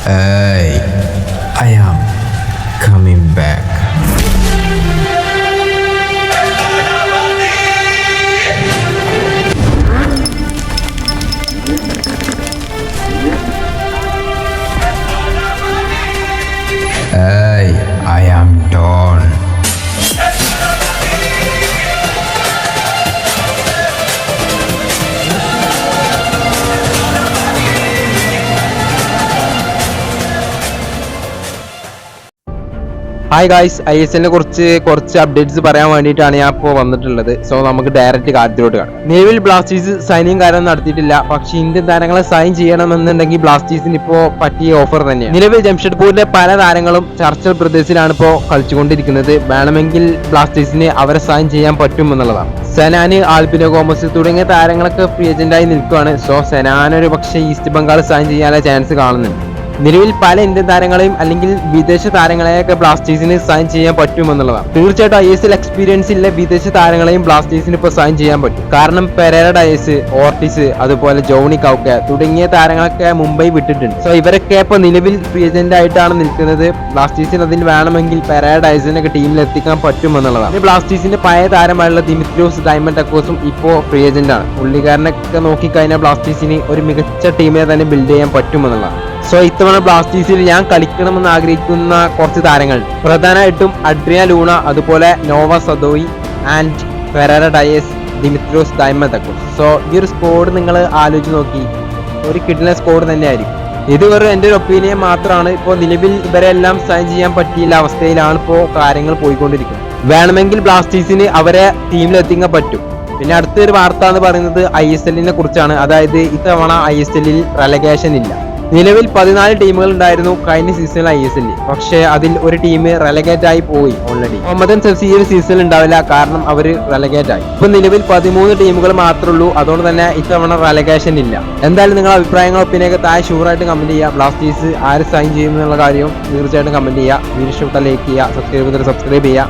Hey, I am coming back. Hey, I am Dawn. Hi guys, ISLനെ കുറിച്ച് കുറച്ച് updates പറയാൻ വേണ്ടിയിട്ടാണ് ഞാൻ ഇപ്പോൾ വന്നിട്ടുള്ളത്. സോ നമുക്ക് ഡയറക്റ്റ് കാര്യത്തിലോട്ട് കാണാം. നിലവിൽ ബ്ലാസ്റ്റേഴ്സ് സൈനിങ് കാര്യം നടത്തിയിട്ടില്ല. പക്ഷേ ഇന്ത്യൻ താരങ്ങളെ സൈൻ ചെയ്യണമെന്നുണ്ടെങ്കിൽ ബ്ലാസ്റ്റേഴ്സിന് ഇപ്പോൾ പറ്റിയ ഓഫർ തന്നെയാണ്. നിലവിൽ ജംഷഡ്പൂരിലെ പല താരങ്ങളും ചർച്ചൽ പ്രദേശിലാണ് ഇപ്പോൾ കളിച്ചുകൊണ്ടിരിക്കുന്നത്. വേണമെങ്കിൽ ബ്ലാസ്റ്റേഴ്സിന് അവരെ സൈൻ ചെയ്യാൻ പറ്റുമെന്നുള്ളതാണ്. സെനാന്, ആൽബിനോ ഗോമസ് തുടങ്ങിയ താരങ്ങളൊക്കെ ഫ്രീ ഏജന്റായി നിൽക്കുകയാണ്. സോ സെനാൻ ഒരു പക്ഷേ ഈസ്റ്റ് ബംഗാൾ സൈൻ ചെയ്യാനുള്ള ചാൻസ് കാണുന്നുണ്ട്. നിലവിൽ പല ഇന്ത്യൻ താരങ്ങളെയും അല്ലെങ്കിൽ വിദേശ താരങ്ങളെയൊക്കെ ബ്ലാസ്റ്റേഴ്സിന് സൈൻ ചെയ്യാൻ പറ്റുമെന്നുള്ളതാണ്. തീർച്ചയായിട്ടും ISL എക്സ്പീരിയൻസ് ഇല്ല വിദേശ താരങ്ങളെയും ബ്ലാസ്റ്റേഴ്സിന് ഇപ്പോൾ സൈൻ ചെയ്യാൻ പറ്റും. കാരണം പെരേര ഡയസ്, ഓർട്ടിസ്, അതുപോലെ ജോണി കൗക്ക തുടങ്ങിയ താരങ്ങളൊക്കെ മുംബൈ വിട്ടിട്ടുണ്ട്. സോ ഇവരൊക്കെ ഇപ്പോൾ നിലവിൽ ഫ്രീ ഏജന്റ് ആയിട്ടാണ് നിൽക്കുന്നത്. ബ്ലാസ്റ്റേഴ്സിന് അതിൽ വേണമെങ്കിൽ പെരേര ഡയസിനൊക്കെ ടീമിൽ എത്തിക്കാൻ പറ്റുമെന്നുള്ളതാണ്. ബ്ലാസ്റ്റേഴ്സിന്റെ പഴയ താരമായുള്ള ദിമിത്രിയോസ് ഡയമൻഡക്കോസും ഇപ്പോൾ ഫ്രീ ഏജന്റ് ആണ്. പുള്ളിക്കാരനൊക്കെ നോക്കിക്കഴിഞ്ഞാൽ ബ്ലാസ്റ്റേഴ്സിന് ഒരു മികച്ച ടീമിനെ തന്നെ ബിൽഡ് ചെയ്യാൻ പറ്റുമെന്നുള്ളതാണ്. സോ ഇത്തവണ ബ്ലാസ്റ്റേഴ്സിൽ ഞാൻ കളിക്കണമെന്ന് ആഗ്രഹിക്കുന്ന കുറച്ച് താരങ്ങൾ, പ്രധാനമായിട്ടും അഡ്രിയ ലൂണ, അതുപോലെ Noah Sadaoui and Ferreira Diaz, Dimitrios Diamantakos. So ഈ ഒരു സ്കോഡ് നിങ്ങൾ ആലോചിച്ച് നോക്കി, ഒരു കിഡ്ലൻ സ്കോഡ് തന്നെയായിരിക്കും. ഇത് വെറും എൻ്റെ ഒരു ഒപ്പീനിയൻ മാത്രമാണ്. ഇപ്പോൾ നിലവിൽ ഇവരെല്ലാം സൈൻ ചെയ്യാൻ പറ്റിയില്ല അവസ്ഥയിലാണ് ഇപ്പോൾ കാര്യങ്ങൾ പോയിക്കൊണ്ടിരിക്കുന്നത്. വേണമെങ്കിൽ ബ്ലാസ്റ്റേഴ്സിന് അവരെ ടീമിലെത്തിക്കാൻ പറ്റും. പിന്നെ അടുത്തൊരു വാർത്ത എന്ന് പറയുന്നത് ISLനെ കുറിച്ചാണ്. അതായത് ഇത്തവണ ISLൽ റെലഗേഷൻ ഇല്ല. നിലവിൽ 14 ടീമുകൾ ഉണ്ടായിരുന്നു കഴിഞ്ഞ സീസണിൽ ISL. പക്ഷേ അതിൽ ഒരു ടീം റെലഗേറ്റ് ആയി പോയി ഓൾറെഡി. മുഹമ്മദൻ FC ഈ ഒരു സീസണിൽ ഉണ്ടാവില്ല, കാരണം അവർ റെലഗേറ്റ് ആയി. ഇപ്പൊ നിലവിൽ 13 ടീമുകൾ മാത്രമേ ഉള്ളൂ. അതുകൊണ്ട് തന്നെ ഇത്തവണ റെലഗേഷൻ ഇല്ല. എന്തായാലും നിങ്ങളുടെ അഭിപ്രായങ്ങൾ ഒപ്പിനെയൊക്കെ താഴെ ഷുവറായിട്ട് കമന്റ് ചെയ്യുക. ബ്ലാസ്റ്റേഴ്സ് ആര് സൈൻ ചെയ്യുമെന്നുള്ള കാര്യം തീർച്ചയായിട്ടും കമന്റ് ചെയ്യുക. വീഡിയോ ഇഷ്ടപ്പെട്ടാൽ ലൈക്ക് ചെയ്യുക, സബ്സ്ക്രൈബ് ചെയ്യുക.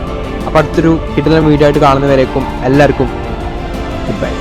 അപ്പോൾ അടുത്തൊരു കിട്ടുന്ന വീഡിയോ ആയിട്ട് കാണുന്നവരേക്കും എല്ലാവർക്കും ഗുഡ് ബൈ.